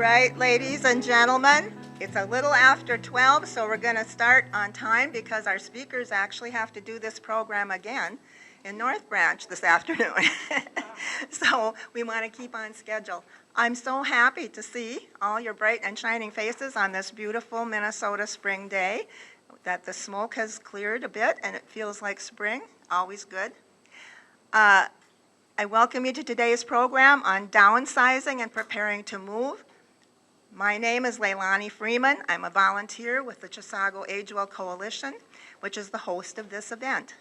right, ladies and gentlemen, it's a little after 12, so we're going to start on time because our speakers actually have to do this program again in North Branch this afternoon. So we want to keep on schedule. I'm so happy to see all your bright and shining faces on this beautiful Minnesota spring day, that the smoke has cleared a bit and it feels like spring, always good. I welcome you to today's program on downsizing and preparing to move. My name is Leilani Freeman. I'm a volunteer with the Chisago Age-Well Coalition, which is the host of this event.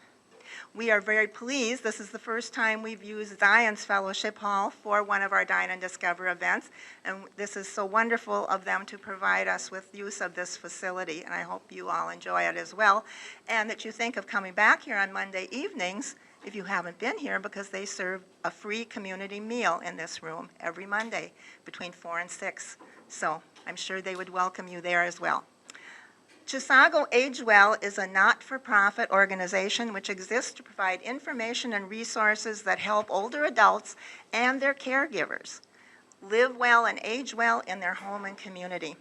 We are very pleased. This is the first time we've used Dine's Fellowship Hall for one of our Dine and Discover events, and this is so wonderful of them to provide us with use of this facility, and I hope you all enjoy it as well, and that you think of coming back here on Monday evenings if you haven't been here, because they serve a free community meal in this room every Monday between 4 and 6. So I'm sure they would welcome you there as well. Chisago Age-Well is a not-for-profit organization which exists to provide information and resources that help older adults and their caregivers live well and age well in their home and community.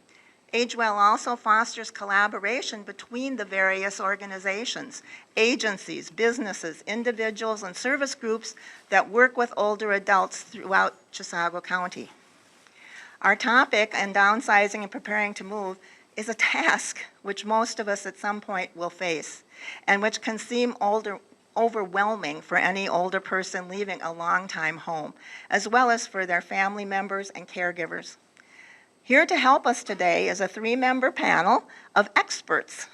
Age-Well also fosters collaboration between the various organizations, agencies, businesses, individuals, and service groups that work with older adults throughout Chisago County. Our topic on downsizing and preparing to move is a task which most of us at some point will face, and which can seem overwhelming for any older person leaving a long-time home, as well as for their family members and caregivers. Here to help us today is a 3-member panel of experts,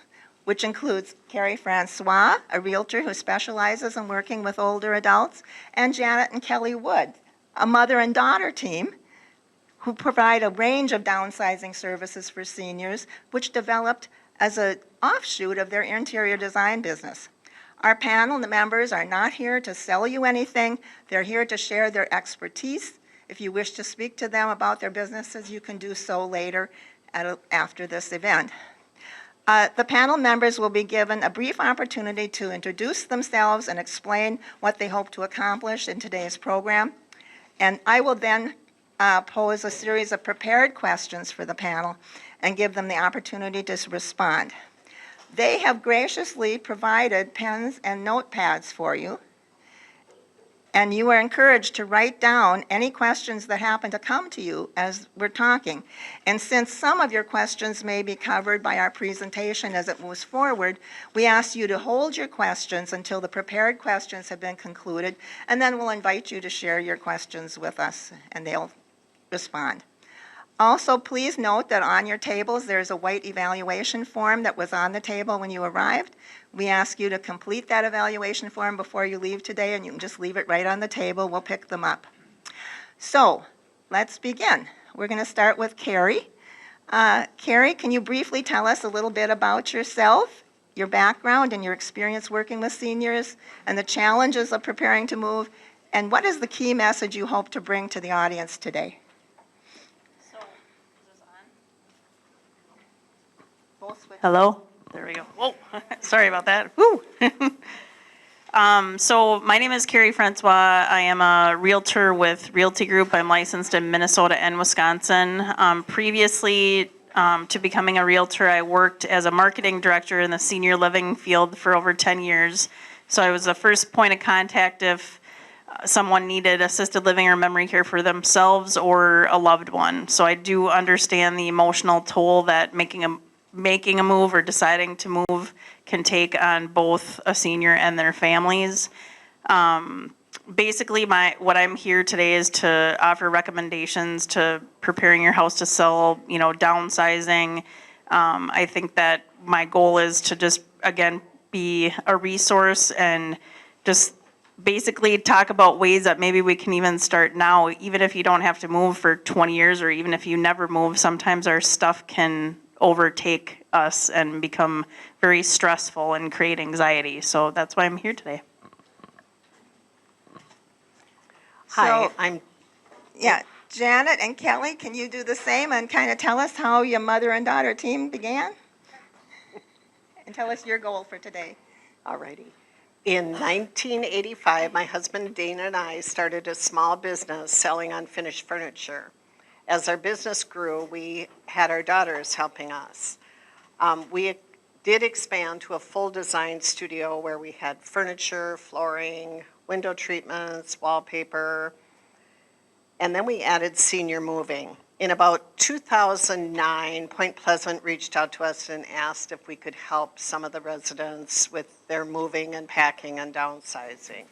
which includes Carrie Francois, a realtor who specializes in working with older adults, and Janet and Kelly Wood, a mother and daughter team who provide a range of downsizing services for seniors, which developed as an offshoot of their interior design business. Our panel members are not here to sell you anything. They're here to share their expertise. If you wish to speak to them about their businesses, you can do so later after this event. The panel members will be given a brief opportunity to introduce themselves and explain what they hope to accomplish in today's program. And I will then pose a series of prepared questions for the panel and give them the opportunity to respond. They have graciously provided pens and notepads for you, and you are encouraged to write down any questions that happen to come to you as we're talking. And since some of your questions may be covered by our presentation as it moves forward, we ask you to hold your questions until the prepared questions have been concluded, and then we'll invite you to share your questions with us, and they'll respond. Also, please note that on your tables there's a white evaluation form that was on the table when you arrived. We ask you to complete that evaluation form before you leave today, and you can just leave it right on the table. We'll pick them up. So, let's begin. We're going to start with Carrie. Carrie, can you briefly tell us a little bit about yourself, your background, and your experience working with seniors, and the challenges of preparing to move, and what is the key message you hope to bring to the audience today? Hello? There we go. Whoa, sorry about that. Woo. So my name is Carrie Francois. I am a realtor with Realty Group. I'm licensed in Minnesota and Wisconsin. Previously to becoming a realtor, I worked as a marketing director in the senior living field for over 10 years. So I was the first point of contact if someone needed assisted living or memory care for themselves or a loved one. So I do understand the emotional toll that making a move or deciding to move can take on both a senior and their families. Basically, what I'm here today is to offer recommendations to preparing your house to sell, downsizing. I think that my goal is to just, again, be a resource and just basically talk about ways that maybe we can even start now, even if you don't have to move for 20 years or even if you never move. Sometimes our stuff can overtake us and become very stressful and create anxiety. So that's why I'm here today. Hi, Janet and Kelly, can you do the same and kind of tell us how your mother and daughter team began? And tell us your goal for today. All righty. In 1985, my husband Dana and I started a small business selling unfinished furniture. as our business grew, we had our daughters helping us. We did expand to a full design studio where we had furniture, flooring, window treatments, wallpaper, and then we added senior moving. In about 2009, Point Pleasant reached out to us and asked if we could help some of the residents with their moving and packing and downsizing.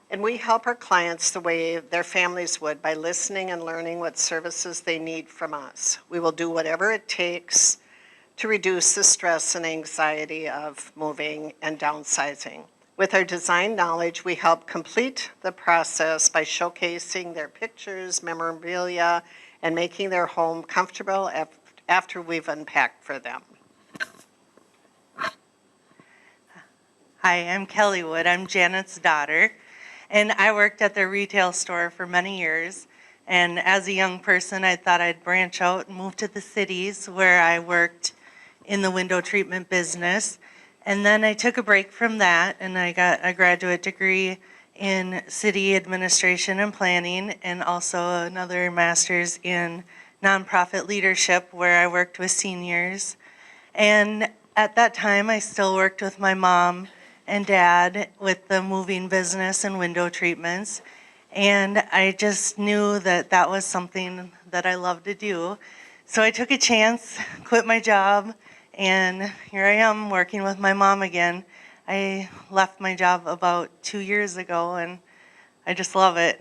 And we help our clients the way their families would by listening and learning what services they need from us. We will do whatever it takes to reduce the stress and anxiety of moving and downsizing. With our design knowledge, we help complete the process by showcasing their pictures, memorabilia, and making their home comfortable after we've unpacked for them. Hi, I'm Kelly Wood. I'm Janet's daughter, and I worked at the retail store for many years. And as a young person, I thought I'd branch out and move to the cities where I worked in the window treatment business. And then I took a break from that, and I got a graduate degree in city administration and planning, and also another master's in nonprofit leadership where I worked with seniors. And at that time, I still worked with my mom and dad with the moving business and window treatments. And I just knew that that was something that I loved to do. So I took a chance, quit my job, and here I am working with my mom again. I left my job about 2 years ago, and I just love it.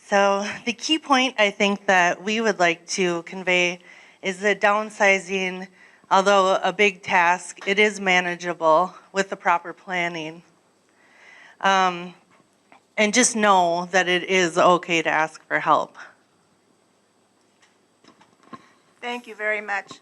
So the key point I think that we would like to convey is that downsizing, although a big task, it is manageable with the proper planning. And just know that it is okay to ask for help. Thank you very much.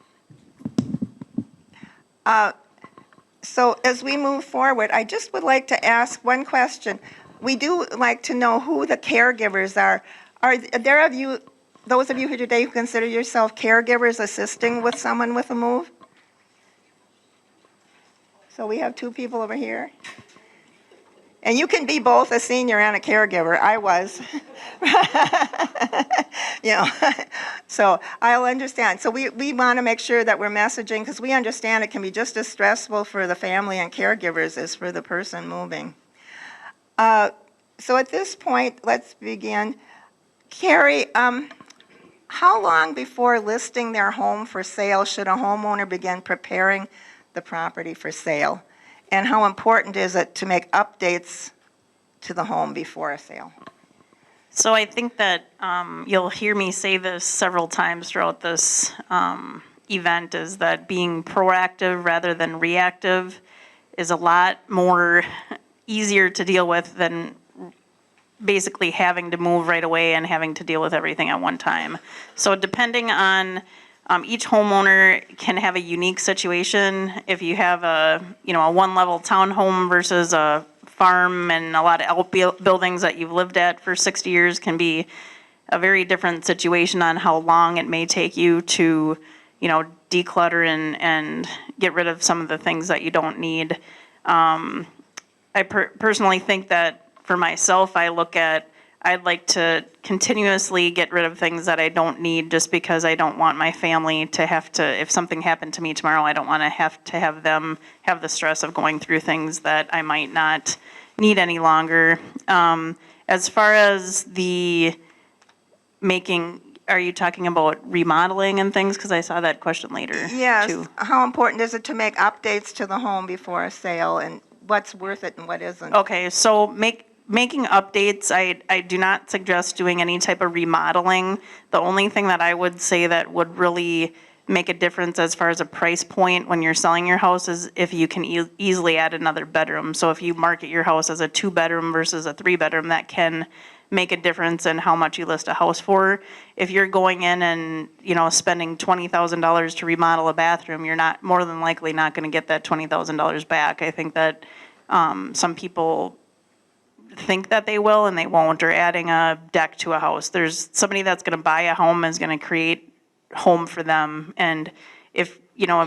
So as we move forward, I just would like to ask one question. We do like to know who the caregivers are. Are there of you, those of you here today who consider yourself caregivers assisting with someone with a move? So we have two people over here. And you can be both a senior and a caregiver. I was. You know, so I'll understand. So we want to make sure that we're messaging, because we understand it can be just as stressful for the family and caregivers as for the person moving. So at this point, let's begin. Carrie, how long before listing their home for sale should a homeowner begin preparing the property for sale? And how important is it to make updates to the home before a sale? So I think that you'll hear me say this several times throughout this event, is that being proactive rather than reactive is a lot more easier to deal with than basically having to move right away and having to deal with everything at one time. So depending on each homeowner can have a unique situation. If you have a one-level townhome versus a farm and a lot of outbuildings that you've lived at for 60 years, can be a very different situation on how long it may take you to, declutter and get rid of some of the things that you don't need. I personally think that for myself, I'd like to continuously get rid of things that I don't need, just because I don't want my family to have to, if something happened to me tomorrow, I don't want to have them have the stress of going through things that I might not need any longer. As far as the are you talking about remodeling and things? Because I saw that question later. Yes. Too. How important is it to make updates to the home before a sale, and what's worth it and what isn't? Okay, so making updates, I do not suggest doing any type of remodeling. The only thing that I would say that would really make a difference as far as a price point when you're selling your house is if you can easily add another bedroom. So if you market your house as a 2-bedroom versus a 3-bedroom, that can make a difference in how much you list a house for. If you're going in and spending $20,000 to remodel a bathroom, you're not more than likely not going to get that $20,000 back. I think that some people think that they will and they won't, or adding a deck to a house. There's somebody that's going to buy a home is going to create home for them. And if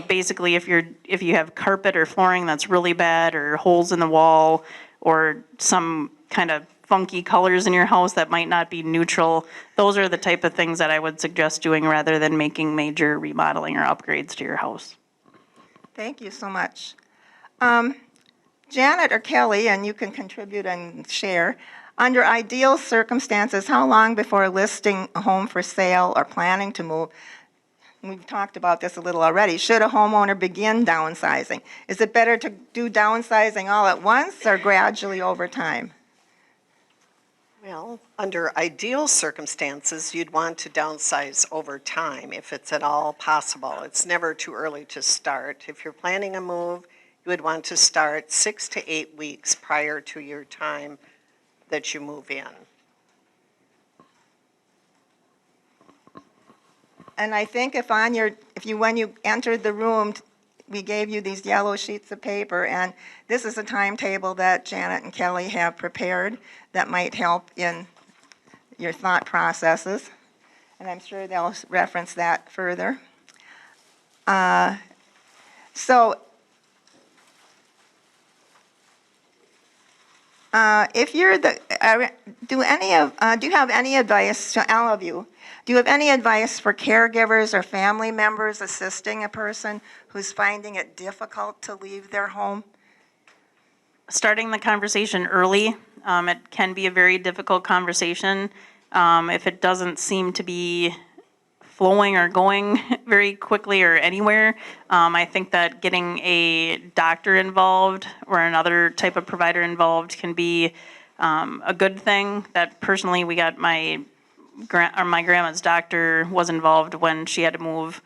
basically if you have carpet or flooring that's really bad, or holes in the wall, or some kind of funky colors in your house that might not be neutral. Those are the type of things that I would suggest doing rather than making major remodeling or upgrades to your house. Thank you so much. Janet or Kelly, and you can contribute and share, under ideal circumstances, how long before listing a home for sale or planning to move, we've talked about this a little already, should a homeowner begin downsizing? Is it better to do downsizing all at once or gradually over time? Well, under ideal circumstances, you'd want to downsize over time if it's at all possible. It's never too early to start. If you're planning a move, you would want to start 6 to 8 weeks prior to your time that you move in. And I think when you entered the room, we gave you these yellow sheets of paper, and this is a timetable that Janet and Kelly have prepared that might help in your thought processes. And I'm sure they'll reference that further. If you're do you have any advice to all of you? Do you have any advice for caregivers or family members assisting a person who's finding it difficult to leave their home? Starting the conversation early, it can be a very difficult conversation. If it doesn't seem to be flowing or going very quickly or anywhere, I think that getting a doctor involved or another type of provider involved can be a good thing. That personally, we got my grandma's doctor was involved when she had to move,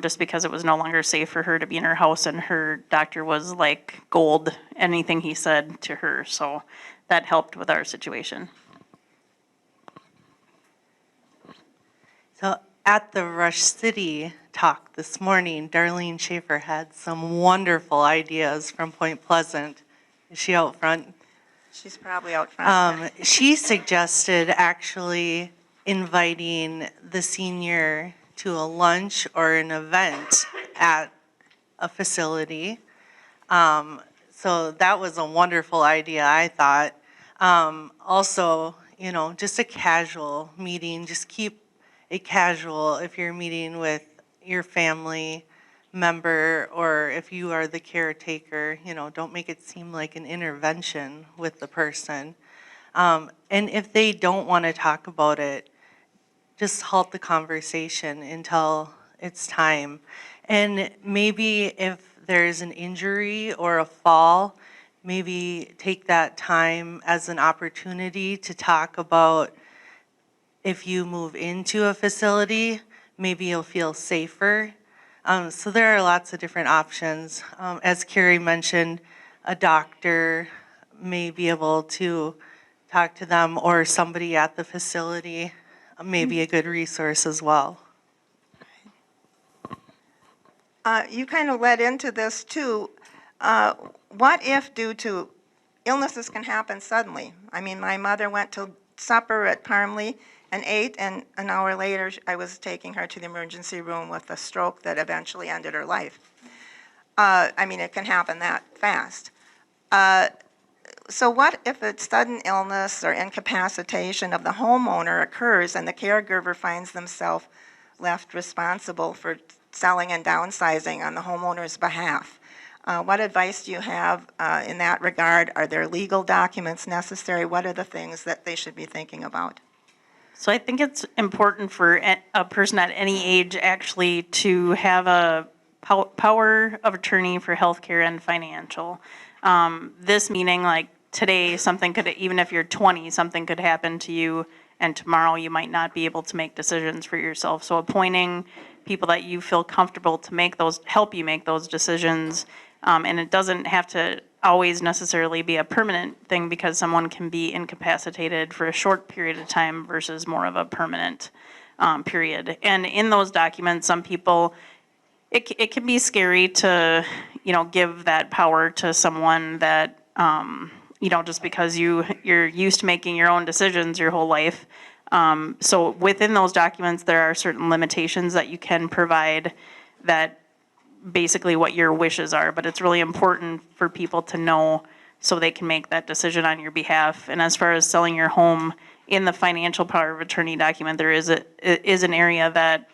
just because it was no longer safe for her to be in her house, and her doctor was like gold, anything he said to her. So that helped with our situation. So at the Rush City talk this morning, Darlene Schaefer had some wonderful ideas from Point Pleasant. Is she out front? She's probably out front. She suggested actually inviting the senior to a lunch or an event at a facility. So that was a wonderful idea, I thought. Also, just a casual meeting, just keep it casual if you're meeting with your family member or if you are the caretaker, don't make it seem like an intervention with the person. And if they don't want to talk about it, just halt the conversation until it's time. And maybe if there's an injury or a fall, maybe take that time as an opportunity to talk about if you move into a facility, maybe you'll feel safer. So there are lots of different options. As Carrie mentioned, a doctor may be able to talk to them, or somebody at the facility may be a good resource as well. You kind of led into this too. What if, due to illnesses can happen suddenly? I mean, my mother went to supper at Parmley and ate, and an hour later I was taking her to the emergency room with a stroke that eventually ended her life. I mean, it can happen that fast. So what if a sudden illness or incapacitation of the homeowner occurs and the caregiver finds themselves left responsible for selling and downsizing on the homeowner's behalf? What advice do you have in that regard? Are there legal documents necessary? What are the things that they should be thinking about? So I think it's important for a person at any age actually to have a power of attorney for healthcare and financial. This meaning, like today, something could, even if you're 20, something could happen to you, and tomorrow you might not be able to make decisions for yourself. So appointing people that you feel comfortable to help you make those decisions, and it doesn't have to always necessarily be a permanent thing, because someone can be incapacitated for a short period of time versus more of a permanent period. And in those documents, some people, it can be scary to, give that power to someone that, just because you're used to making your own decisions your whole life. So within those documents, there are certain limitations that you can provide, that basically what your wishes are, but it's really important for people to know so they can make that decision on your behalf. And as far as selling your home, in the financial power of attorney document, there is an area that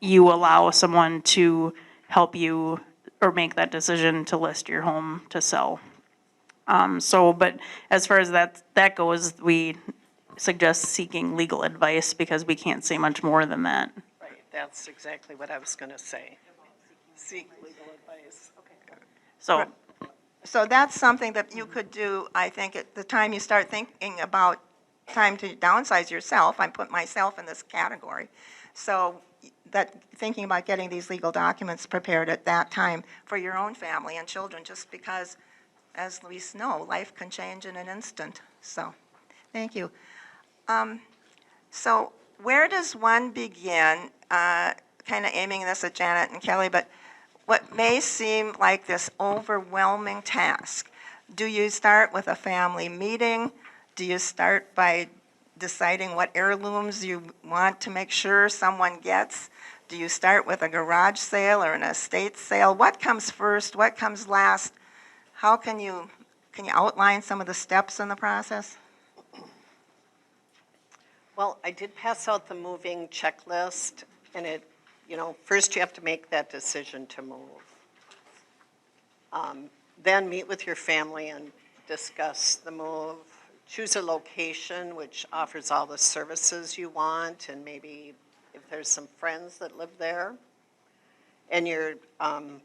you allow someone to help you or make that decision to list your home to sell. But as far as that goes, we suggest seeking legal advice because we can't say much more than that. Right, that's exactly what I was going to say. Seek legal advice. So, So that's something that you could do, I think, at the time you start thinking about time to downsize yourself. I put myself in this category. So that thinking about getting these legal documents prepared at that time for your own family and children, just because, as we know, life can change in an instant. So, thank you. So where does one begin, kind of aiming this at Janet and Kelly, but what may seem like this overwhelming task? Do you start with a family meeting? Do you start by deciding what heirlooms you want to make sure someone gets? Do you start with a garage sale or an estate sale? What comes first? What comes last? How can you outline some of the steps in the process? Well, I did pass out the moving checklist, and first you have to make that decision to move. Then meet with your family and discuss the move. Choose a location which offers all the services you want, and maybe if there's some friends that live there. And your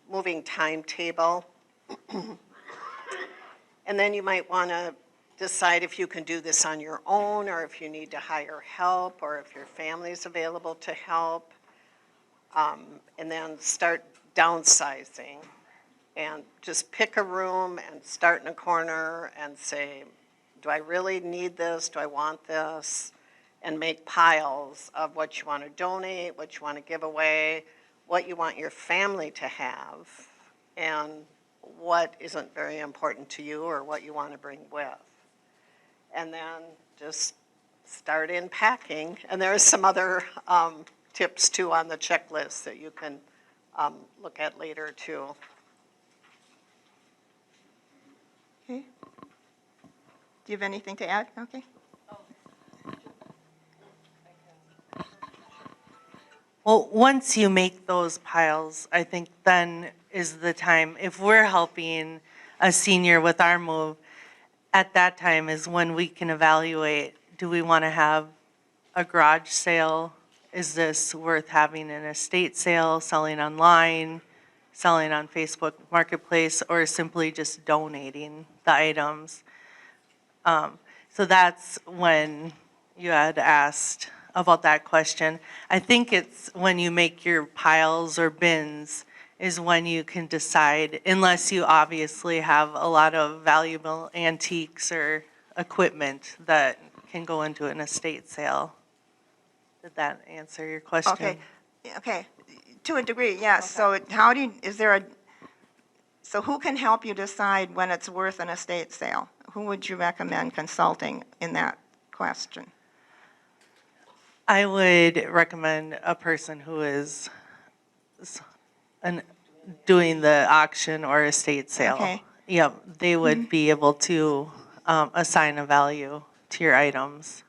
moving timetable. And then you might want to decide if you can do this on your own, or if you need to hire help, or if your family's available to help. And then start downsizing. And just pick a room and start in a corner and say, do I really need this? Do I want this? And make piles of what you want to donate, what you want to give away, what you want your family to have, and what isn't very important to you or what you want to bring with. And then just start in packing. And there are some other tips too on the checklist that you can look at later too. Okay. Do you have anything to add? Okay. Well, once you make those piles, I think then is the time, if we're helping a senior with our move, at that time is when we can evaluate, do we want to have a garage sale? Is this worth having an estate sale, selling online, selling on Facebook Marketplace, or simply just donating the items? So that's when you had asked about that question. I think it's when you make your piles or bins is when you can decide, unless you obviously have a lot of valuable antiques or equipment that can go into an estate sale. Did that answer your question? Okay. Okay. To a degree, yes. Okay. So so who can help you decide when it's worth an estate sale? Who would you recommend consulting in that question? I would recommend a person who is doing the auction or estate sale. Okay. Yep, they would be able to assign a value to your items.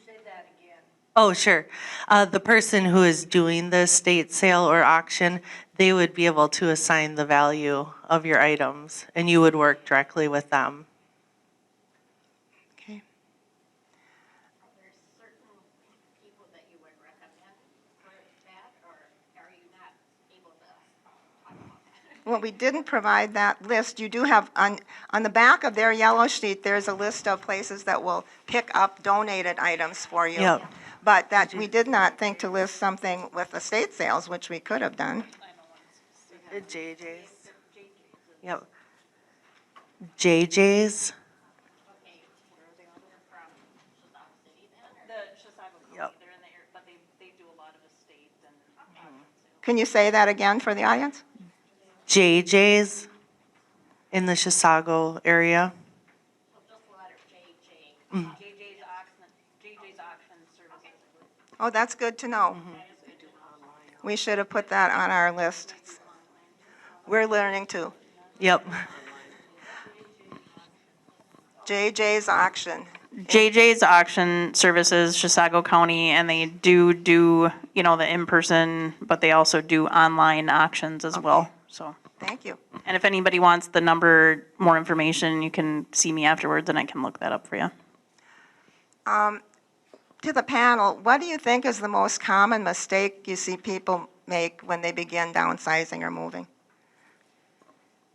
Say that again. Oh, sure. The person who is doing the estate sale or auction, they would be able to assign the value of your items, and you would work directly with them. Okay. Are there certain people that you would recommend for that, or are you not able to talk about that? Well, we didn't provide that list. You do have, on the back of their yellow sheet, there's a list of places that will pick up donated items for you. Yep. But that, we did not think to list something with estate sales, which we could have done. JJ's. Yep. JJ's. Okay, they're from Chisago City then, or? the Chisago County, Yep. they're in there, but they do a lot of estate and auction sales. Can you say that again for the audience? JJ's in the Chisago area. So just the letter JJ. JJ's auction services. Oh, that's good to know. We should have put that on our list. We're learning too. Yep. JJ's Auction. JJ's Auction Services, Chisago County, and they do, the in-person, but they also do online auctions as well, so. Thank you. And if anybody wants the number, more information, you can see me afterwards and I can look that up for you. To the panel, what do you think is the most common mistake you see people make when they begin downsizing or moving?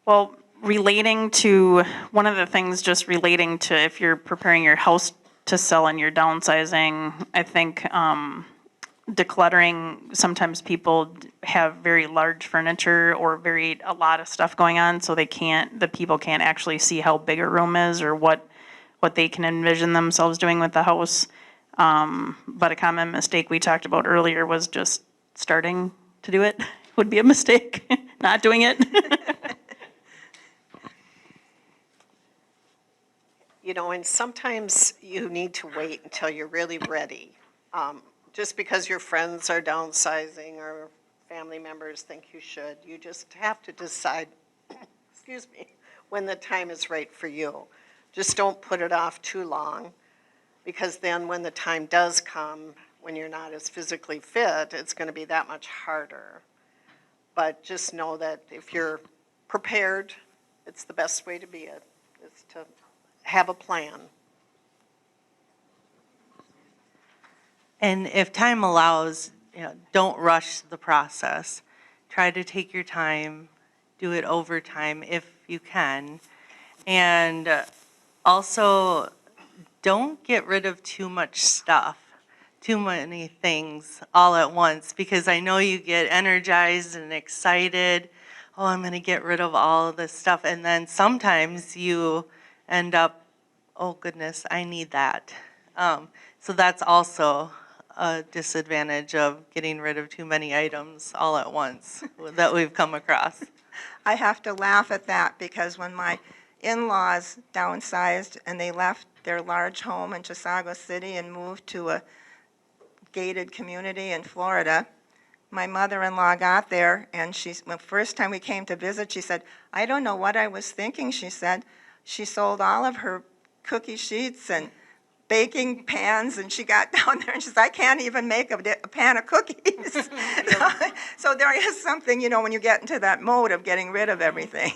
Well, one of the things just relating to if you're preparing your house to sell and you're downsizing, I think decluttering, sometimes people have very large furniture or a lot of stuff going on, so the people can't actually see how big a room is or what they can envision themselves doing with the house. But a common mistake we talked about earlier was just starting to do it would be a mistake, not doing it. And sometimes you need to wait until you're really ready. Just because your friends are downsizing or family members think you should, you just have to decide, excuse me, when the time is right for you. Just don't put it off too long, because then when the time does come, when you're not as physically fit, it's going to be that much harder. But just know that if you're prepared, it's the best way to be is to have a plan. And if time allows, don't rush the process. Try to take your time, do it over time if you can. And also, don't get rid of too much stuff, too many things all at once, because I know you get energized and excited. Oh, I'm going to get rid of all of this stuff. And then sometimes you end up, oh goodness, I need that. So that's also a disadvantage of getting rid of too many items all at once that we've come across. I have to laugh at that because when my in-laws downsized and they left their large home in Chisago City and moved to a gated community in Florida, my mother-in-law got there and the first time we came to visit, she said, "I don't know what I was thinking," she said. She sold all of her cookie sheets and baking pans, and she got down there and she said, "I can't even make a pan of cookies." So there is something, when you get into that mode of getting rid of everything.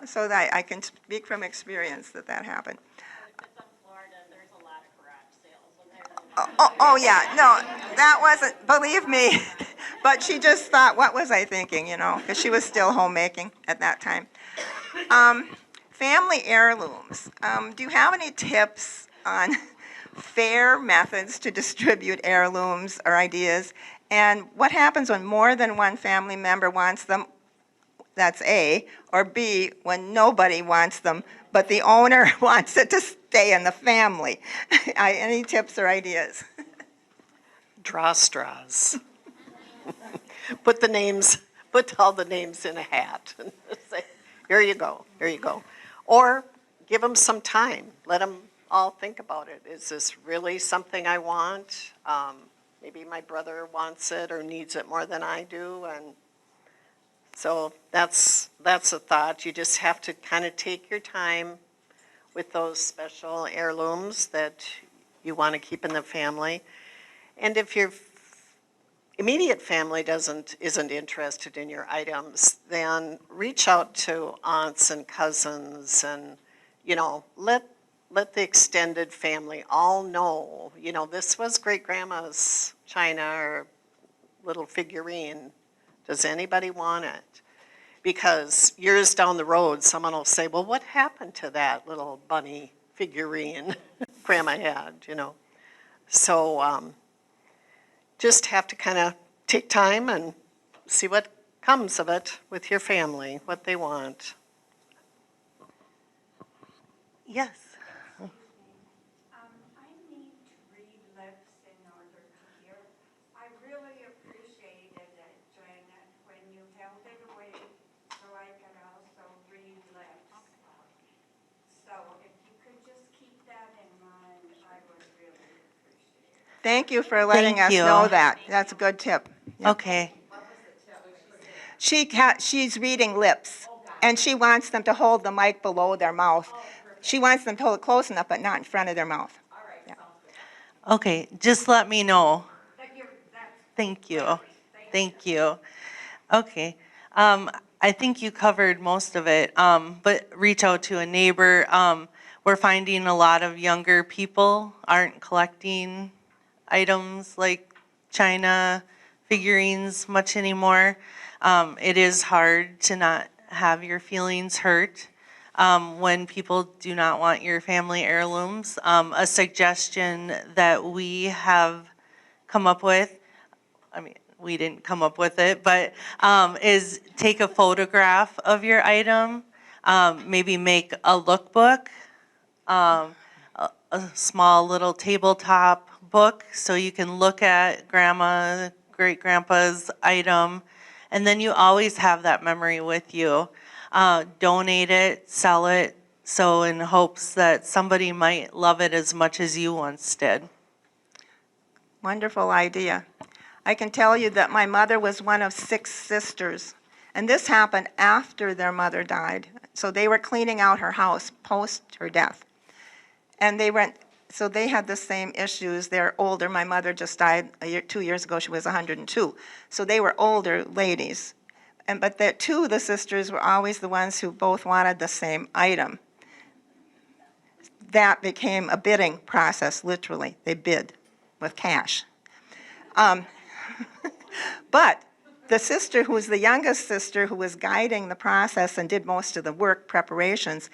So that I can speak from experience that happened. If it's in Florida, there's a lot of garage sales, and Oh, yeah, no, that wasn't, believe me, but she just thought, what was I thinking, because she was still homemaking at that time. Family heirlooms. Do you have any tips on fair methods to distribute heirlooms or ideas? And what happens when more than one family member wants them? That's A. Or B, when nobody wants them, but the owner wants it to stay in the family. Any tips or ideas? Draw straws. Put all the names in a hat. And say, here you go, here you go. Or give them some time. Let them all think about it. Is this really something I want? Maybe my brother wants it or needs it more than I do. And so that's a thought. You just have to kind of take your time with those special heirlooms that you want to keep in the family. And if your immediate family isn't interested in your items, then reach out to aunts and cousins and, let the extended family all know, this was great-grandma's china or little figurine. Does anybody want it? Because years down the road, someone will say, well, what happened to that little bunny figurine Grandma had, So just have to kind of take time and see what comes of it with your family, what they want. Yes. I need to read lips in order to hear. I really appreciated it, Janet, when you held it away so I could also read lips. So if you could just keep that in mind, I would really appreciate it. Thank you for letting Thank us you. know that. That's a good tip. Yeah. Okay. She's reading lips, and she wants them to hold the mic below their mouth She wants them to hold it close enough, but not in front of their mouth. Okay, just let me know. That you're, that's Thank you. Thank you. Okay. I think you covered most of it, but reach out to a neighbor. We're finding a lot of younger people aren't collecting items like china figurines much anymore. It is hard to not have your feelings hurt when people do not want your family heirlooms. A suggestion that we have come up with, I mean, we didn't come up with it, but is take a photograph of your item, maybe make a lookbook, a small little tabletop book so you can look at grandma, great grandpa's item, and then you always have that memory with you. Donate it, sell it, so in hopes that somebody might love it as much as you once did. Wonderful idea. I can tell you that my mother was one of 6 sisters, and this happened after their mother died. So they were cleaning out her house post her death. And so they had the same issues. They're older. My mother just died 2 years ago. She was 102. So they were older ladies. But 2 of the sisters were always the ones who both wanted the same item. That became a bidding process, literally. They bid with cash. But the sister who was the youngest sister, who was guiding the process and did most of the work preparations,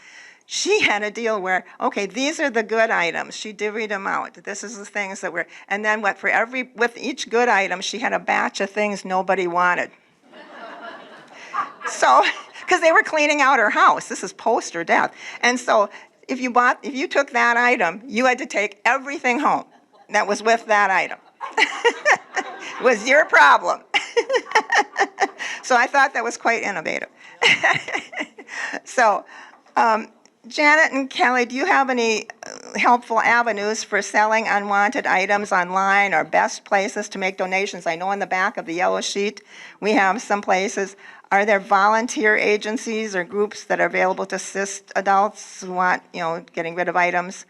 she had a deal where, okay, these are the good items. She divvied them out. This is the things that were, and then with each good item, she had a batch of things nobody wanted. So, because they were cleaning out her house. This is post her death. And so if you took that item, you had to take everything home that was with that item. It was your problem. So I thought that was quite innovative. So, Janet and Kelly, do you have any helpful avenues for selling unwanted items online or best places to make donations? I know in the back of the yellow sheet we have some places. Are there volunteer agencies or groups that are available to assist adults who want, getting rid of items?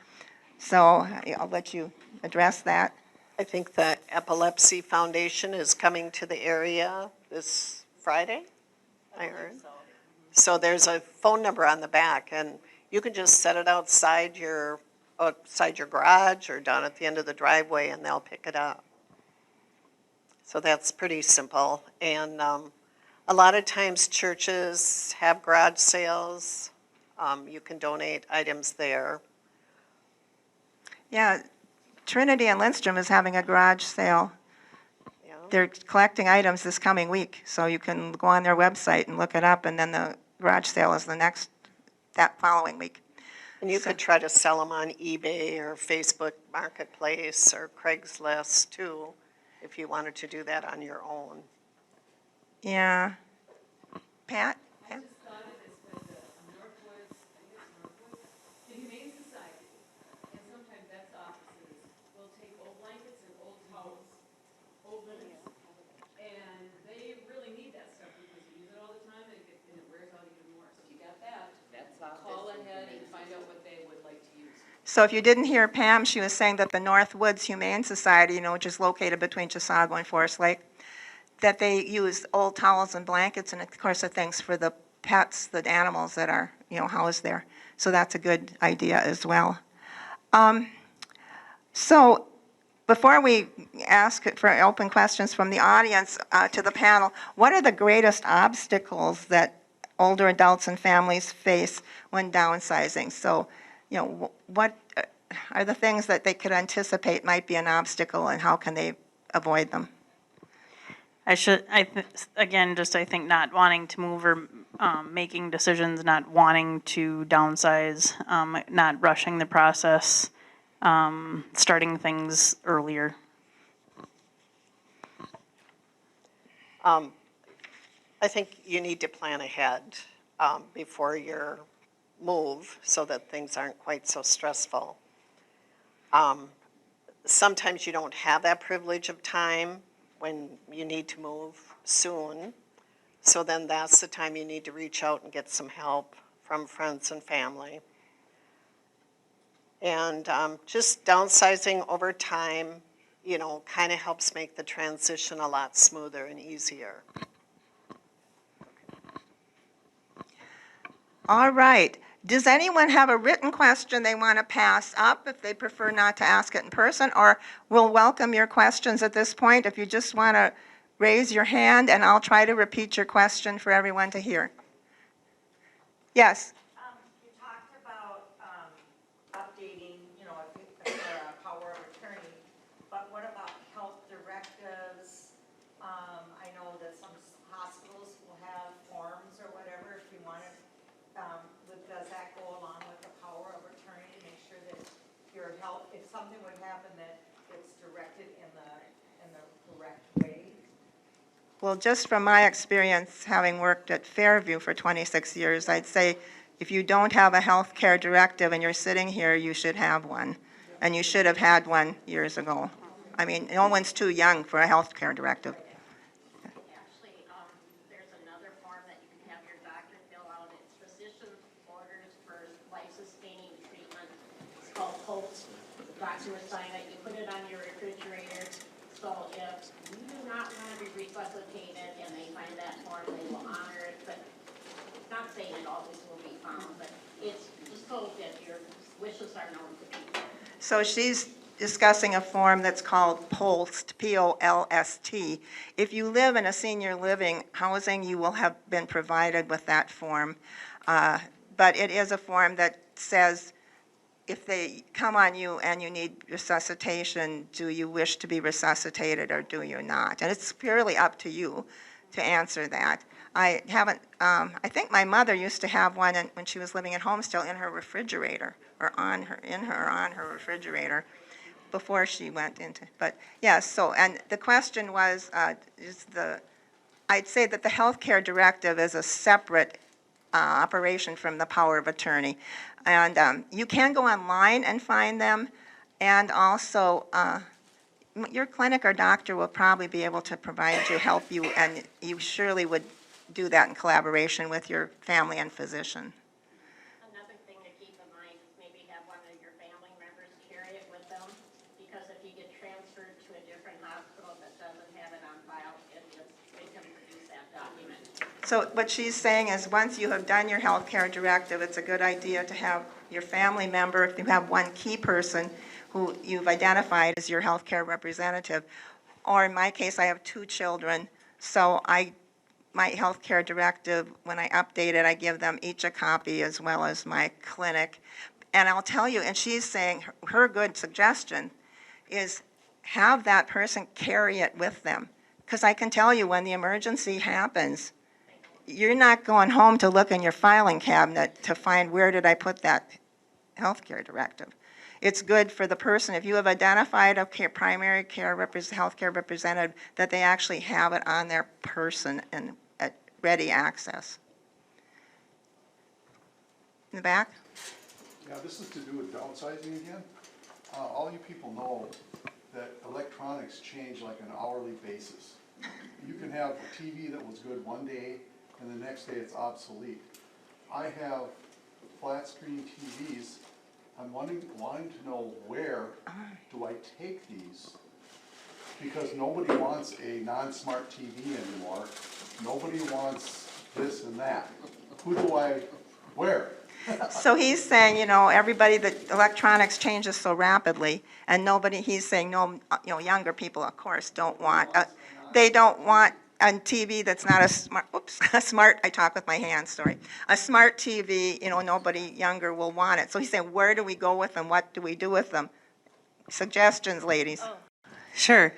So I'll let you address that. I think the Epilepsy Foundation is coming to the area this Friday, I heard. So there's a phone number on the back, and you can just set it outside your garage or down at the end of the driveway, and they'll pick it up. So that's pretty simple. And a lot of times churches have garage sales. You can donate items there. Yeah, Trinity and Lindstrom is having a garage sale. Yeah. They're collecting items this coming week, so you can go on their website and look it up, and then the garage sale is that following week. And you could try to sell them on eBay or Facebook Marketplace or Craigslist too, if you wanted to do that on your own. Yeah. Pat? I just thought of this with the Northwoods, the Humane Society, and sometimes that's offices will take old blankets and old towels, old linens, and they really need that stuff because you use it all the time and it wears out even more. So if you got that, call ahead and find out what they would like to use. So if you didn't hear Pam, she was saying that the Northwoods Humane Society, which is located between Chisago and Forest Lake, that they use old towels and blankets and, of course, the things for the pets, the animals that are, housed there. So that's a good idea as well. So before we ask for open questions from the audience to the panel, what are the greatest obstacles that older adults and families face when downsizing? So, what are the things that they could anticipate might be an obstacle, and how can they avoid them? I think not wanting to move or making decisions, not wanting to downsize, not rushing the process, starting things earlier. I think you need to plan ahead before your move so that things aren't quite so stressful. Sometimes you don't have that privilege of time when you need to move soon. So then that's the time you need to reach out and get some help from friends and family. And just downsizing over time, you know, kind of helps make the transition a lot smoother and easier. All right. Does anyone have a written question they want to pass up if they prefer not to ask it in person? Or we'll welcome your questions at this point if you just want to raise your hand, and I'll try to repeat your question for everyone to hear. Yes? You talked about updating, you know, if a power of attorney, but what about health directives? I know that some hospitals will have forms or whatever if you want it. Does that go along with the power of attorney to make sure that your health, if something would happen, that it's directed in the correct way? Well, just from my experience, having worked at Fairview for 26 years, I'd say if you don't have a health care directive and you're sitting here, you should have one. And you should have had one years ago. I mean, no one's too young for a health care directive. Actually, there's another form that you can have your doctor fill out. It's physician's orders for life-sustaining treatment. It's called POST. The doctor will sign it. You put it on your refrigerator. So if you do not want to be resuscitated and they find that form, they will honor it. But it's not saying it always will be found, but it's just so that your wishes are known to people. So she's discussing a form that's called POLST, P-O-L-S-T. If you live in a senior living housing, you will have been provided with that form. But it is a form that says if they come on you and you need resuscitation, do you wish to be resuscitated or do you not? And it's purely up to you to answer that. I haven't, I think my mother used to have one when she was living at home still in her refrigerator or on her refrigerator before she went into, but yes, so, and the question was, I'd say that the healthcare directive is a separate operation from the power of attorney. And you can go online and find them, and also your clinic or doctor will probably be able to provide you, help you, and you surely would do that in collaboration with your family and physician. Another thing to keep in mind is maybe have one of your family members carry it with them, because if you get transferred to a different hospital that doesn't have it on file, they can produce that document. So what she's saying is once you have done your health care directive, it's a good idea to have your family member, if you have one key person who you've identified as your health care representative, or in my case, I have 2 children, so my health care directive, when I update it, I give them each a copy as well as my clinic. And I'll tell you, and she's saying her good suggestion is have that person carry it with them. Because I can tell you when the emergency happens, you're not going home to look in your filing cabinet to find where did I put that health care directive. It's good for the person, if you have identified a primary care health care representative, that they actually have it on their person and at ready access. In the back? Yeah, this is to do with downsizing again. All you people know that electronics change like an hourly basis. You can have a TV that was good one day and the next day it's obsolete. I have flat screen TVs. I'm wanting to know where do I take these? Because nobody wants a non-smart TV anymore. Nobody wants this and that. Who do I, where? So he's saying, you know, everybody, that electronics changes so rapidly, and nobody, he's saying, no, you know, younger people, of course, don't want, they don't want a TV that's not a smart, a smart, I talk with my hands, sorry. A smart TV, you know, nobody younger will want it. So he's saying, where do we go with them? What do we do with them? Suggestions, ladies. Sure.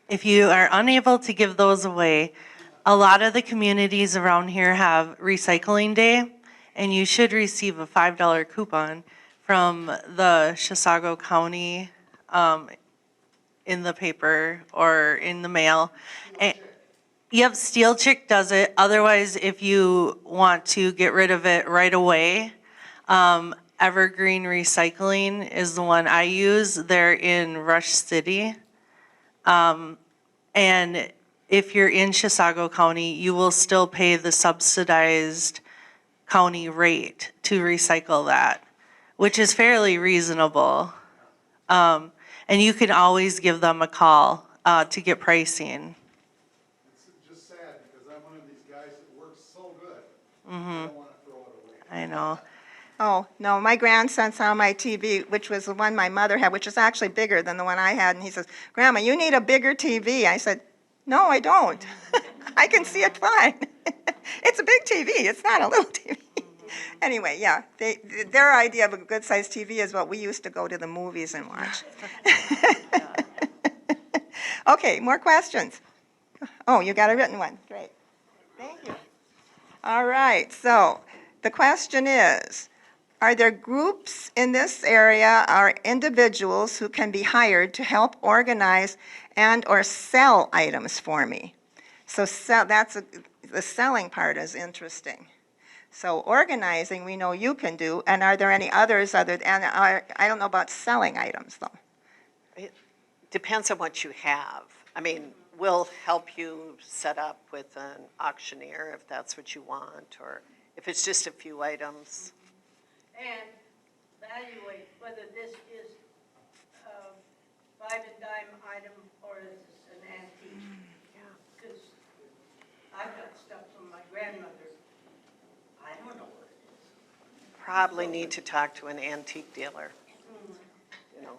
If you are unable to give those away, a lot of the communities around here have recycling day, and you should receive a $5 coupon from the Chisago County in the paper or in the mail. Yep, Steel Chick does it. Otherwise, if you want to get rid of it right away, Evergreen Recycling is the one I use. They're in Rush City. And if you're in Chisago County, you will still pay the subsidized county rate to recycle that. which is fairly reasonable. And you can always give them a call to get pricing. It's just sad because I'm one of these guys that works so good. I don't want to throw it away. I know. Oh, no, my grandson saw my TV, which was the one my mother had, which is actually bigger than the one I had, and he says, Grandma, you need a bigger TV. I said, no, I don't. I can see it fine. It's a big TV, it's not a little TV. Anyway, yeah, their idea of a good-sized TV is what we used to go to the movies and watch. Okay, more questions? Oh, you got a written one, great. Thank you. All right, so the question is, are there groups in this area or individuals who can be hired to help organize and/or sell items for me? So the selling part is interesting. So organizing, we know you can do, and are there any others and I don't know about selling items, though. It depends on what you have. I mean, we'll help you set up with an auctioneer if that's what you want, or if it's just a few items. And evaluate whether this is a five and dime item or is this an antique. Because I've got stuff from my grandmother. I don't know what it is. Probably need to talk to an antique dealer. You know,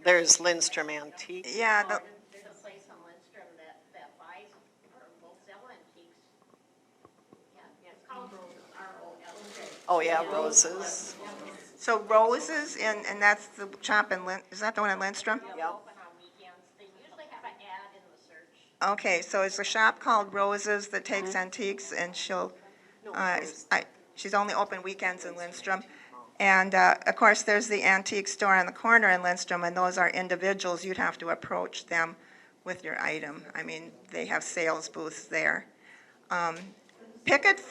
there's Lindstrom Antique. Yeah, There's a place on Lindstrom that buys or will sell antiques. Yeah, it's called Roses, R-O-L-J. Oh, yeah, roses. so Roses, and that's the shop in is that the one in Lindstrom? Yep. Open on weekends. They usually have an ad in the search. Okay, so it's a shop called Roses that takes antiques, and she's only open weekends in Lindstrom. And, of course, there's the antique store on the corner in Lindstrom, and those are individuals. You'd have to approach them with your item. I mean, they have sales booths there. Picket.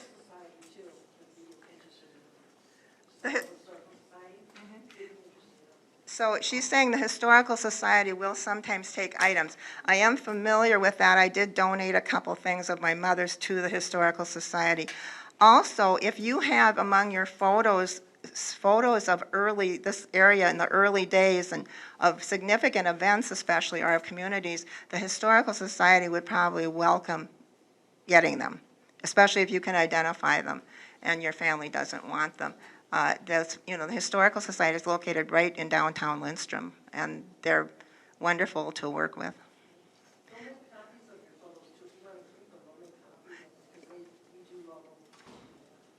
So she's saying the Historical Society will sometimes take items. I am familiar with that. I did donate a couple things of my mother's to the Historical Society. Also, if you have among your photos of this area in the early days and of significant events especially, or of communities, the Historical Society would probably welcome getting them, especially if you can identify them and your family doesn't want them. The Historical Society is located right in downtown Lindstrom, and they're wonderful to work with.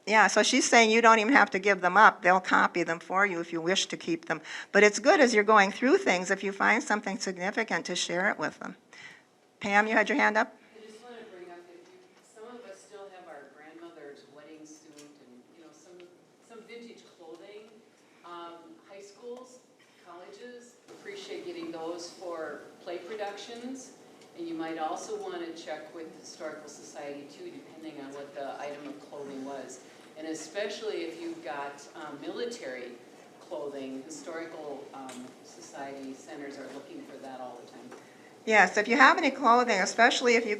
Yeah, so she's saying you don't even have to give them up. They'll copy them for you if you wish to keep them. But it's good as you're going through things, if you find something significant, to share it with them. Pam, you had your hand up? I just want to bring up that some of us still have our grandmother's wedding suit and, some vintage clothing. High schools, colleges appreciate getting those for play productions. And you might also want to check with the Historical Society too, depending on what the item of clothing was. And especially if you've got military clothing, Historical Society centers are looking for that all the time. Yes, if you have any clothing, especially if you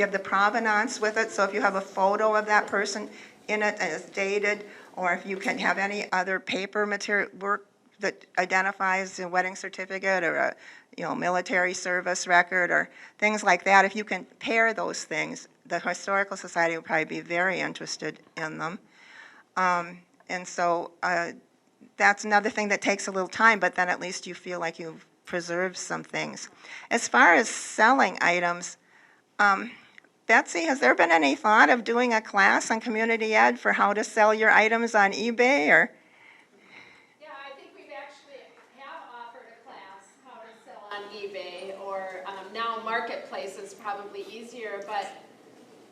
have the provenance with it, so if you have a photo of that person in it and it's dated, or if you can have any other paper material work that identifies a wedding certificate or a military service record or things like that, if you can pair those things, the Historical Society will probably be very interested in them. And so that's another thing that takes a little time, but then at least you feel like you've preserved some things. As far as selling items, Betsy, has there been any thought of doing a class on community ed for how to sell your items on eBay or? Yeah, I think we've actually have offered a class how to sell on eBay, or now Marketplace is probably easier, but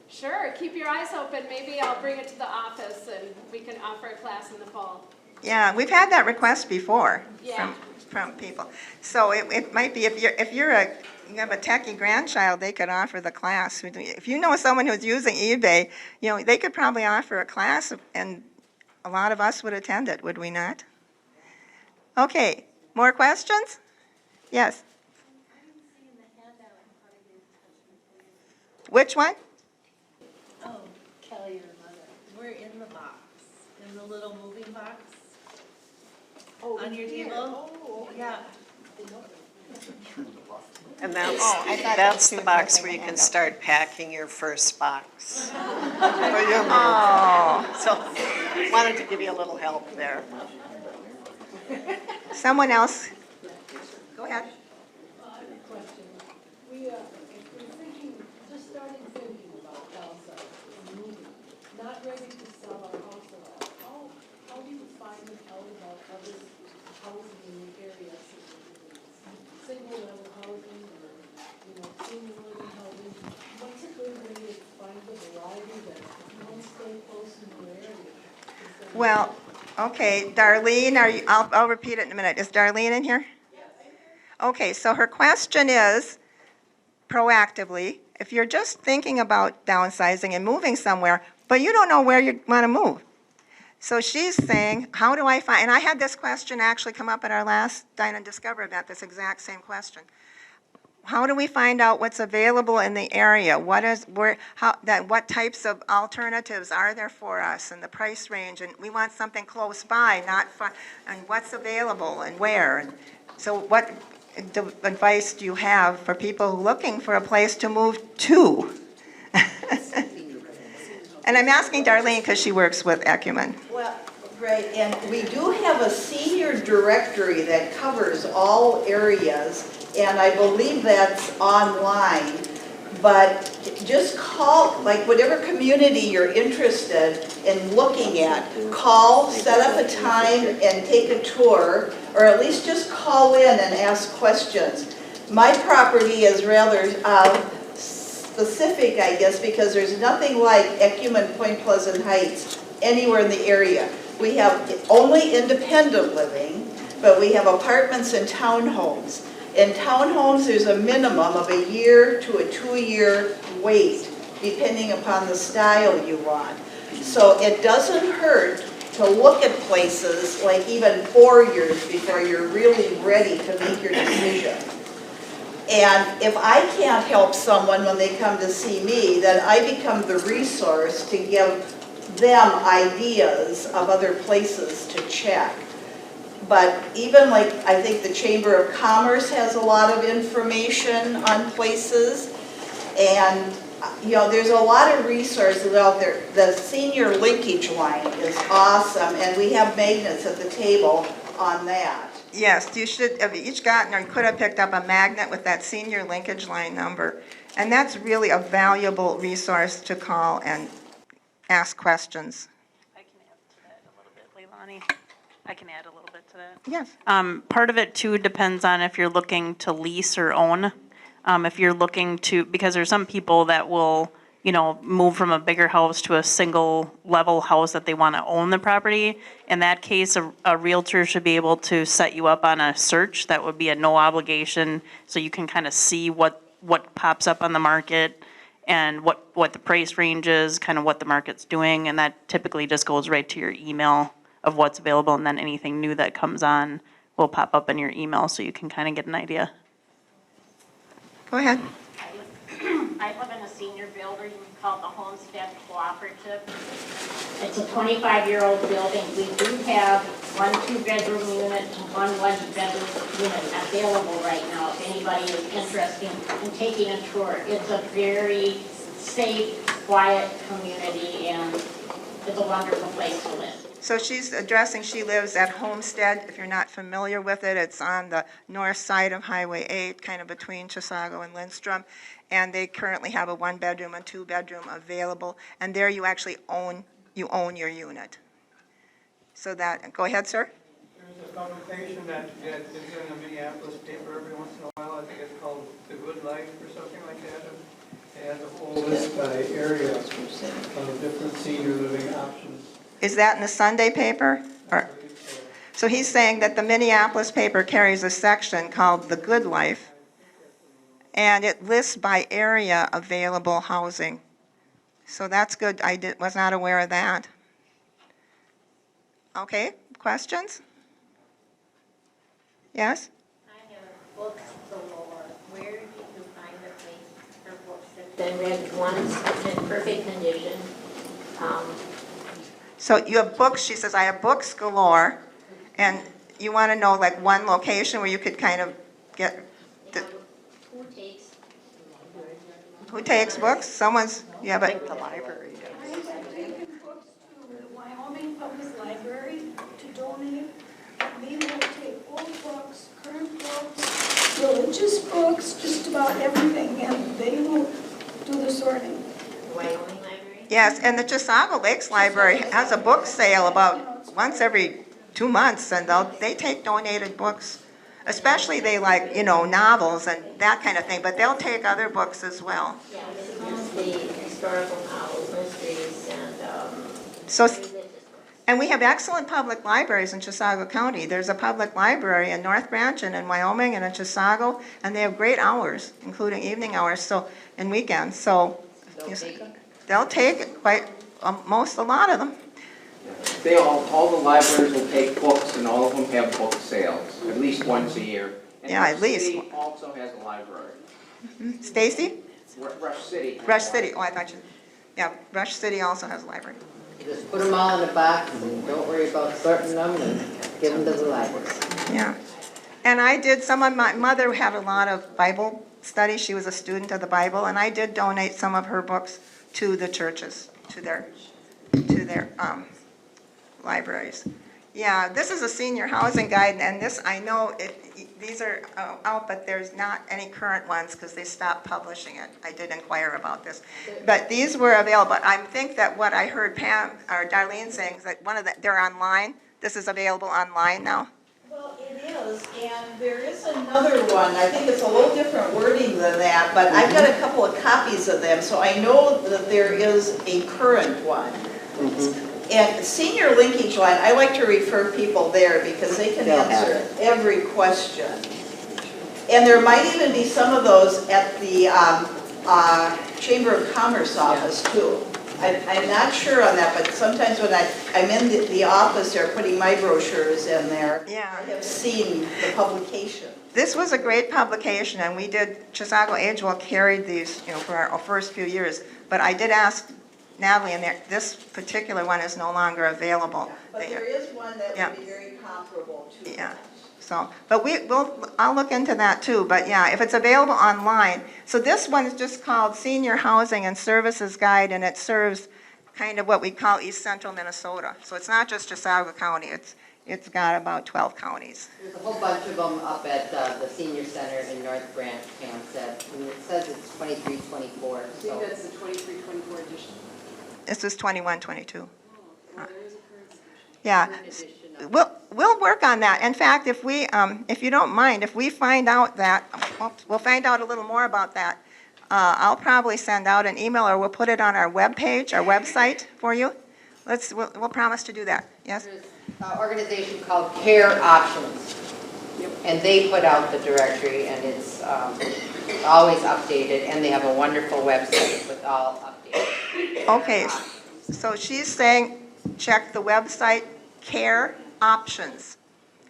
sure, keep your eyes open. Maybe I'll bring it to the office and we can offer a class in the fall. Yeah, we've had that request before Yeah. from people. So it might be, if you have a techie grandchild, they could offer the class. If you know someone who's using eBay, they could probably offer a class, and a lot of us would attend it, would we not? Okay, more questions? Yes. Which one? Oh, Kelly, your mother. We're in the box, in the the little moving box on your table. Oh, Yeah. And that's, Oh, I thought that's she the was box holding where you a can hand up. start packing your first box. For your move. Oh, So, wanted to give you a little help there. someone else? Go ahead. I have a question. We're thinking, just starting thinking about downsizing and moving, not ready to sell our house at all. How do you find out about other housing in the area? Single level housing or, senior living housing? What's a good way to find the variety that won't stay close in your area? Well, okay, Darlene, I'll repeat it in a minute. Is Darlene in here? Okay, so her question is, proactively, if you're just thinking about downsizing and moving somewhere, but you don't know where you want to move. So she's saying, how do I find, and I had this question actually come up at our last Dine and Discover event, this exact same question. How do we find out what's available in the area? What types of alternatives are there for us and the price range? And we want something close by, not far, and what's available and where. And so what advice do you have for people looking for a place to move to? And I'm asking Darlene because she works with Ecumen. Well, right, and we do have a senior directory that covers all areas, and I believe that's online. But just call, like whatever community you're interested in looking at, call, set up a time and take a tour, or at least just call in and ask questions. My property is rather specific, I guess, because there's nothing like Ecumen Point Pleasant Heights anywhere in the area. We have only independent living, but we have apartments and townhomes. In townhomes, there's a minimum of a year to a 2-year wait, depending upon the style you want. So it doesn't hurt to look at places like even 4 years before you're really ready to make your decision. And if I can't help someone when they come to see me, then I become the resource to give them ideas of other places to check. But even like, I think the Chamber of Commerce has a lot of information on places. And, there's a lot of resources out there. The senior linkage line is awesome, and we have magnets at the table on that. Yes, you should have each gotten, or you could have picked up a magnet with that senior linkage line number. And that's really a valuable resource to call and ask questions. I can add to that a little bit, Leilani. I can add a little bit to that. Yes. Part of it too depends on if you're looking to lease or own. If you're looking to, because there's some people that will, move from a bigger house to a single level house that they want to own the property. In that case, a realtor should be able to set you up on a search that would be a no obligation, so you can kind of see what pops up on the market and what the price range is, kind of what the market's doing, and that typically just goes right to your email of what's available, and then anything new that comes on will pop up in your email, so you can kind of get an idea. Go ahead. I live in a senior building called the Homestead Cooperative. It's a 25-year-old building. We do have 1 2-bedroom unit and 1 1-bedroom unit available right now if anybody is interested in taking a tour. It's a very safe, quiet community, and it's a wonderful place to live. So she's addressing, she lives at Homestead. If you're not familiar with it, it's on the north side of Highway 8, kind of between Chisago and Lindstrom. And they currently have a 1-bedroom and 2-bedroom available. And there you actually own your unit. So that, go ahead, sir. There's a publication that is in the Minneapolis paper every once in a while. I think it's called The Good Life or something like that. It has a whole list by area of different senior living options. Is that in the Sunday paper? Or, so he's saying that the Minneapolis paper carries a section called The Good Life, and it lists by area available housing. So that's good. I was not aware of that. Okay, questions? Yes? I have books galore. Where did you find a place for books that have been read once in perfect condition? So you have books, she says, I have books galore, and you want to know like one location where you could kind of get, Now, who takes? who takes books? Someone's, yeah, but, The library does. I have taken books to the Wyoming Public Library to donate. They will take old books, current books, religious books, just about everything, and they will do the sorting. Wyoming Library? yes, and the Chisago Lakes Library has a book sale about once every 2 months, and they take donated books. Especially they like, novels and that kind of thing, but they'll take other books as well. Yeah, it's mostly historical novels, mysteries, and So, religious books. and we have excellent public libraries in Chisago County. There's a public library in North Branch and in Wyoming and in Chisago, and they have great hours, including evening hours, and weekends, so. They'll take quite, a lot of them. All the libraries will take books, and all of them have book sales, at least once a year. And Yeah, at least. Rush City also has a library. Stacy? Rush City. Rush City, oh, I thought you, yeah, Rush City also has a library. Just put them all in a box and don't worry about sorting them and give them to the library. Yeah. And I did, my mother had a lot of Bible studies. She was a student of the Bible, and I did donate some of her books to the churches, to their libraries. Yeah, this is a senior housing guide, and this, I know, these are out, but there's not any current ones because they stopped publishing it. I did inquire about this. But these were available. I think that what I heard Pam, or Darlene saying, is that they're online. This is available online now. Well, it is, and there is another one, I think it's a little different wording than that, but I've got a couple of copies of them, so I know that there is a current one. And senior linkage line, I like to refer people there because they can answer every question. And there might even be some of those at the Chamber of Commerce office too. I'm not sure on that, but sometimes when I'm in the office, they're putting my brochures in there. Yeah. I have seen the publication. This was a great publication, and Chisago Agewell carried these, for our first few years. But I did ask Natalie, and this particular one is no longer available. But there is one that Yeah. would be very comparable to Yeah. that. So, but I'll look into that too, but yeah, if it's available online. So this one is just called Senior Housing and Services Guide, and it serves kind of what we call East Central Minnesota. So it's not just Chisago County, it's got about 12 counties. There's a whole bunch of them up at the senior center in North Branch, Pam said. And it says it's 23, 24. I think that's the 23-24 edition. This is 21, 22. Well, there is a current edition. Yeah. Current edition of- We'll work on that. In fact, if you don't mind, if we find out that, we'll find out a little more about that. I'll probably send out an email, or we'll put it on our webpage, our website for you. We'll promise to do that. Yes? There's an organization called Care Options. And they put out the directory, and it's always updated, and they have a wonderful website with all updates. Okay, so she's saying check the website, Care Options,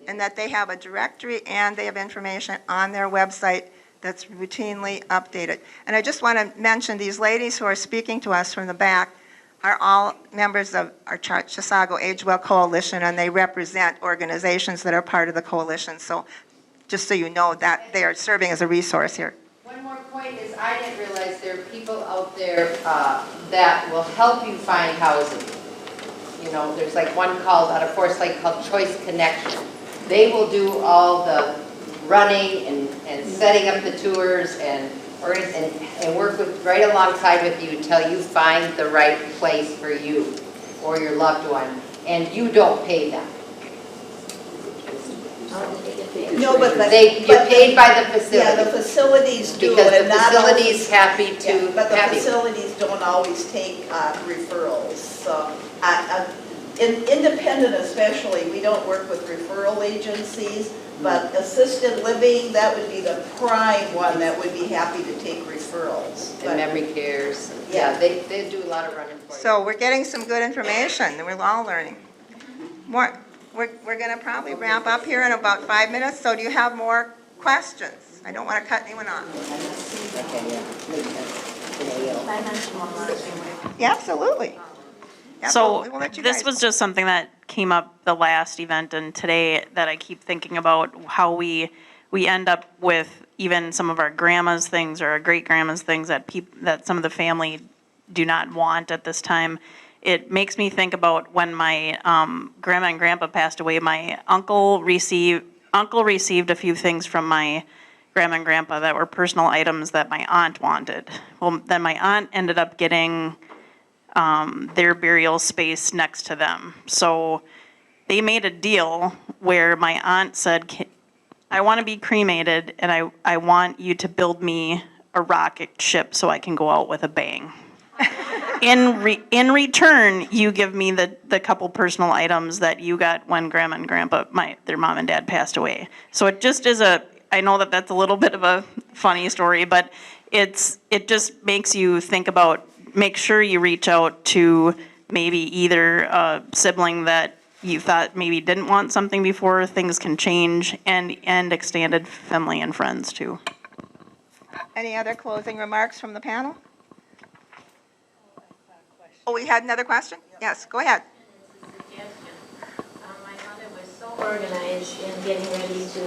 and that they have a directory and they have information on their website that's routinely updated. And I just want to mention these ladies who are speaking to us from the back are all members of our Chisago Agewell Coalition, and they represent organizations that are part of the coalition. So just so you know that they are serving as a resource here. One more point is I didn't realize there are people out there that will help you find housing. There's like one called out of Forest Lake called Choice Connection. They will do all the running and setting up the tours and work right alongside with you until you find the right place for you or your loved one, and you don't pay them. No, but You're paid by the facility. Yeah, the facilities do. Because the and not facility's always- happy to Yeah, but the have you. facilities don't always take referrals. So, independent especially, we don't work with referral agencies, but assisted living, that would be the prime one that would be happy to take referrals. And But- memory cares. Yeah. Yeah, they do a lot of running for you. So we're getting some good information, and we're all learning. We're going to probably wrap up here in about 5 minutes, so do you have more questions? I don't want to cut anyone off. Okay, yeah, makes sense. I mentioned one last thing. Yeah, absolutely. Yeah, So we'll let you this guys was go. just something that came up the last event and today that I keep thinking about how we end up with even some of our grandma's things or our great grandma's things that some of the family do not want at this time. It makes me think about when my grandma and grandpa passed away. My uncle received a few things from my grandma and grandpa that were personal items that my aunt wanted. Well, then my aunt ended up getting their burial space next to them. So they made a deal where my aunt said, I want to be cremated and I want you to build me a rocket ship so I can go out with a bang. In return, you give me the couple personal items that you got when grandma and grandpa, their mom and dad passed away. So it just is I know that that's a little bit of a funny story, but it just makes you think about, make sure you reach out to maybe either a sibling that you thought maybe didn't want something before, things can change, and extended family and friends too. Any other closing remarks from the panel? Oh, we had another question? Yes, go ahead. Suggestion. My mother was so organized in getting ready to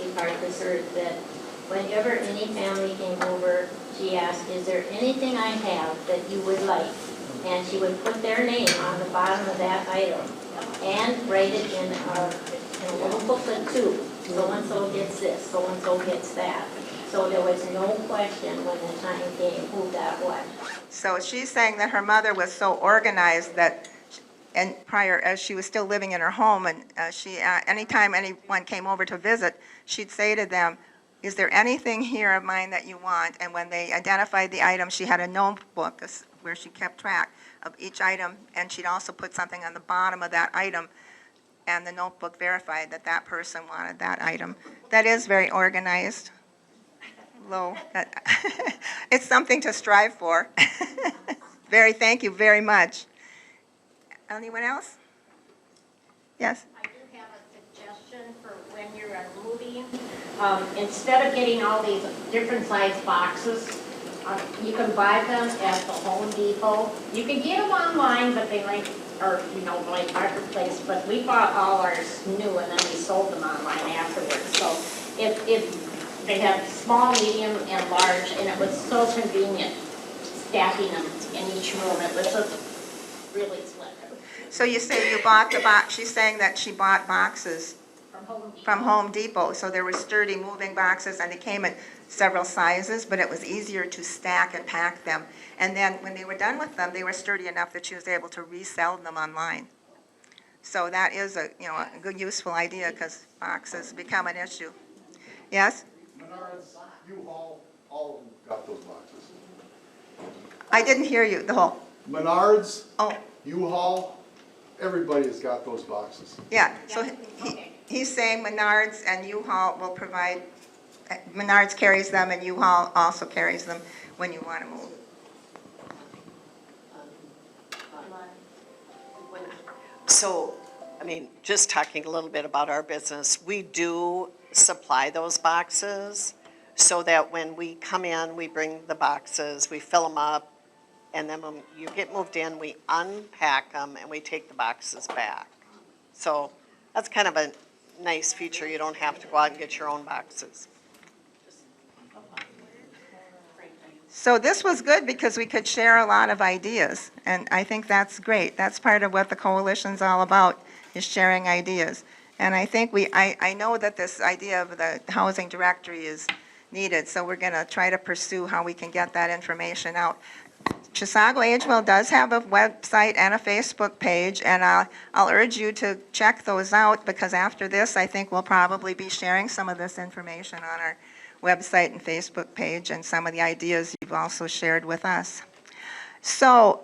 depart this earth that whenever any family came over, she asked, is there anything I have that you would like? And she would put their name on the bottom of that item and write it in a little booklet too. So-and-so gets this, so-and-so gets that. So there was no question when the time came who got what. So she's saying that her mother was so organized that, and prior, as she was still living in her home, and anytime anyone came over to visit, she'd say to them, is there anything here of mine that you want? And when they identified the item, she had a notebook where she kept track of each item, and she'd also put something on the bottom of that item, and the notebook verified that that person wanted that item. That is very organized. Low. It's something to strive for. Thank you very much. Anyone else? Yes? I do have a suggestion for when you're moving. Instead of getting all these different size boxes, you can buy them at the Home Depot. You can get them online, but they like Marketplace, but we bought all ours new and then we sold them online afterwards. So they have small, medium, and large, and it was so convenient stacking them in each room. It was just really slick. So you say you bought the box, she's saying that she bought boxes From Home Depot. So there were sturdy moving boxes, and they came in several sizes, but it was easier to stack and pack them. And then when they were done with them, they were sturdy enough that she was able to resell them online. So that is a good, useful idea, because boxes become an issue. Yes? Menards, U-Haul, all of them got those boxes. I didn't hear you, the whole, Menards, oh, U-Haul, everybody has got those boxes. yeah. So Okay. he's saying Menards and U-Haul will provide, Menards carries them and U-Haul also carries them when you want to move. So, just talking a little bit about our business, we do supply those boxes so that when we come in, we bring the boxes, we fill them up, and then when you get moved in, we unpack them and we take the boxes back. So that's kind of a nice feature. You don't have to go out and get your own boxes. So this was good because we could share a lot of ideas, and I think that's great. That's part of what the coalition's all about, is sharing ideas. And I think I know that this idea of the housing directory is needed, so we're going to try to pursue how we can get that information out. Chisago Agewell does have a website and a Facebook page, and I'll urge you to check those out, because after this, I think we'll probably be sharing some of this information on our website and Facebook page, and some of the ideas you've also shared with us. So,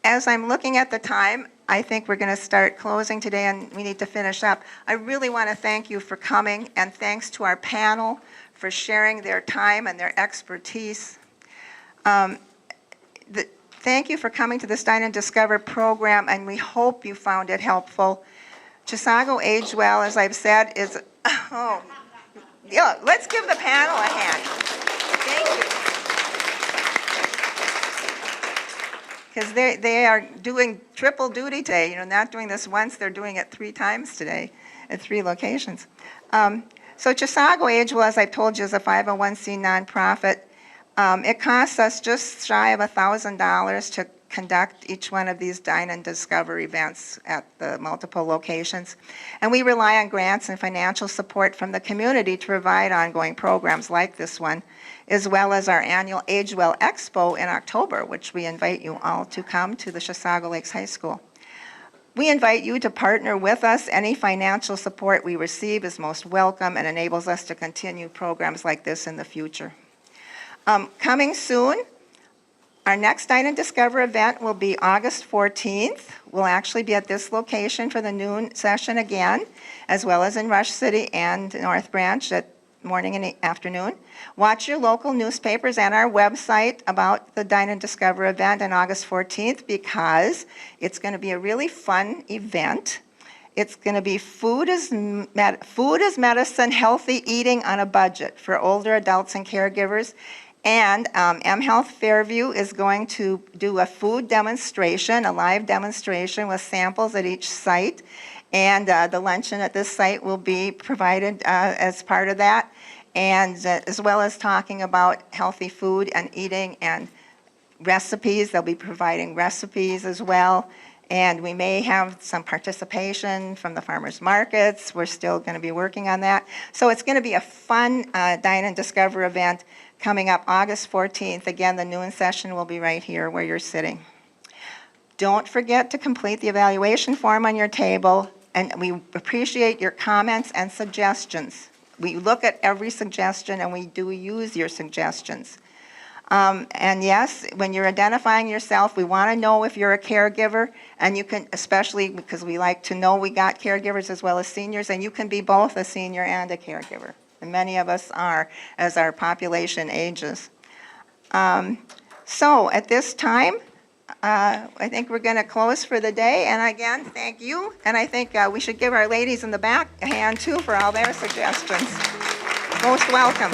as I'm looking at the time, I think we're going to start closing today, and we need to finish up. I really want to thank you for coming, and thanks to our panel for sharing their time and their expertise. Thank you for coming to this Dine and Discover program, and we hope you found it helpful. Chisago Agewell, as I've said, is, let's give the panel a hand. Thank you. because they are doing triple duty today, not doing this once, they're doing it 3 times today at 3 locations. So Chisago Age-Well, as I told you, is a 501c nonprofit. It costs us just shy of $1,000 to conduct each one of these Dine and Discover events at the multiple locations. And we rely on grants and financial support from the community to provide ongoing programs like this one, as well as our annual Age-Well Expo in October, which we invite you all to come to the Chisago Lakes High School. We invite you to partner with us. Any financial support we receive is most welcome and enables us to continue programs like this in the future. Coming soon, our next Dine and Discover event will be August 14th. We'll actually be at this location for the noon session again, as well as in Rush City and North Branch at morning and afternoon. Watch your local newspapers and our website about the Dine and Discover event on August 14th because it's going to be a really fun event. It's going to be food is medicine, healthy eating on a budget for older adults and caregivers. And mHealth Fairview is going to do a food demonstration, a live demonstration with samples at each site. And the luncheon at this site will be provided as part of that. And as well as talking about healthy food and eating and recipes, they'll be providing recipes as well. And we may have some participation from the farmers markets. We're still going to be working on that. So it's going to be a fun Dine and Discover event coming up August 14th. Again, the noon session will be right here where you're sitting. Don't forget to complete the evaluation form on your table, and we appreciate your comments and suggestions. We look at every suggestion and we do use your suggestions. And yes, when you're identifying yourself, we want to know if you're a caregiver, and you can, especially because we like to know we got caregivers as well as seniors, and you can be both a senior and a caregiver. And many of us are as our population ages. So at this time, I think we're going to close for the day. And again, thank you. And I think we should give our ladies in the back a hand too for all their suggestions. Most welcome.